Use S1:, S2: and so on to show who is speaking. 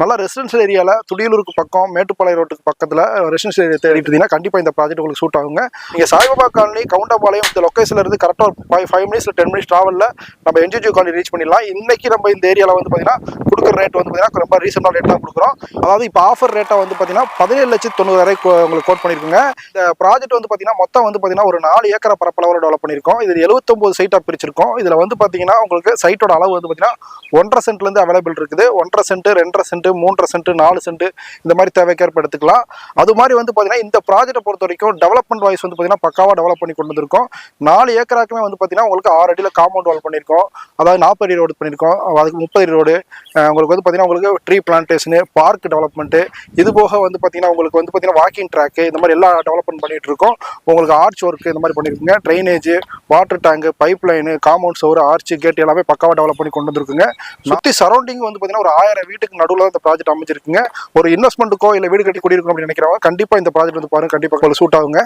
S1: நல்லா ரெசிடென்ஷியல் ஏரியாவில் துடியலூருக்கு பக்கம் மேட்டுப்பாளையம் ரோட்டுக்கு பக்கத்தில் ரெசிடென்ஷியல் ஏரியா தேடிட்டு இருந்தீங்கன்னா கண்டிப்பாக இந்த ப்ராஜெக்ட் உங்களுக்கு சூட் ஆகுங்க. நீங்கள் சாய்பாபா காலனி கவுண்டம்பாளையம் இந்த லொக்கேஷனில் இருந்து கரெக்டாக ஒரு 5 மினிட்ஸ் 10 மினிட்ஸ் ட்ராவலில் நம்ம என்ஜிஜி காலனி ரீச் பண்ணிடலாம். இன்னைக்கு நம்ம இந்த ஏரியாவில் வந்து பார்த்தீங்கன்னா கொடுக்குற ரேட் வந்து பார்த்தீங்கன்னா ரொம்ப ரீசனபிள் ரேட் தான் கொடுக்குறோம். அதாவது இப்போ ஆஃபர் ரேட்டாக வந்து பார்த்தீங்கன்னா 17,90,000 உங்களுக்கு கோட் பண்ணியிருக்குங்க. இந்த ப்ராஜெக்ட் வந்து பார்த்தீங்கன்னா மொத்தம் வந்து பார்த்தீங்கன்னா ஒரு 4 ஏக்கரை பரப்பளவில் டெவலப் பண்ணியிருக்கோம். இது 79 சைட்டாக பிரிச்சிருக்கோம். இதில் வந்து பார்த்தீங்கன்னா உங்களுக்கு சைட்டோட அளவு வந்து பார்த்தீங்கன்னா 1.5 சென்ட்லேருந்து அவைலபிள் இருக்குது. 1.5 சென்ட், 2.5 சென்ட், 3.5 சென்ட், 4 சென்ட் இந்த மாதிரி தேவைக்கேற்ப எடுத்துக்கலாம். அது மாதிரி வந்து பார்த்தீங்கன்னா இந்த ப்ராஜெக்ட்டை பொறுத்த வரைக்கும் டெவலப்மெண்ட் வைஸ் வந்து பார்த்தீங்கன்னா பக்காவாக டெவலப் பண்ணி கொண்டு வந்திருக்கோம். 4 ஏக்கராக்குமே வந்து பார்த்தீங்கன்னா உங்களுக்கு 6 அடியில் காம்பவுண்ட் வால் பண்ணியிருக்கோம். அதாவது 40 அடி ரோடு பண்ணியிருக்கோம். அதுக்கு 30 அடி ரோடு உங்களுக்கு வந்து பார்த்தீங்கன்னா உங்களுக்கு ட்ரீ பிளான்டேஷனு, பார்க் டெவலப்மெண்ட்டு, இது போக வந்து பார்த்தீங்கன்னா உங்களுக்கு வந்து பார்த்தீங்கன்னா வாக்கிங் ட்ராக்கு இந்த மாதிரி எல்லா டெவலப்மெண்ட் பண்ணிட்டு இருக்கோம். உங்களுக்கு ஆர்ச் ஒர்க் இந்த மாதிரி பண்ணியிருக்குங்க. Drainage, water tank, pipe line, compound சோறு, ஆர்ச், கேட் எல்லாமே பக்காவாக டெவலப் பண்ணி கொண்டு வந்திருக்குங்க. சுற்றி சரௌண்டிங் வந்து பார்த்தீங்கன்னா ஒரு 1000 வீட்டுக்கு நடுவில் இந்த ப்ராஜெக்ட் அமைஞ்சிருக்குங்க. ஒரு இன்வெஸ்ட்மெண்ட்டுக்கோ இல்லை வீடு கட்டி குடியிருக்கணும் அப்படின்னு நினைக்கிறவங்க கண்டிப்பாக இந்த ப்ராஜெக்ட் வந்து பாருங்க, கண்டிப்பாக உங்களுக்கு சூட் ஆகுங்க.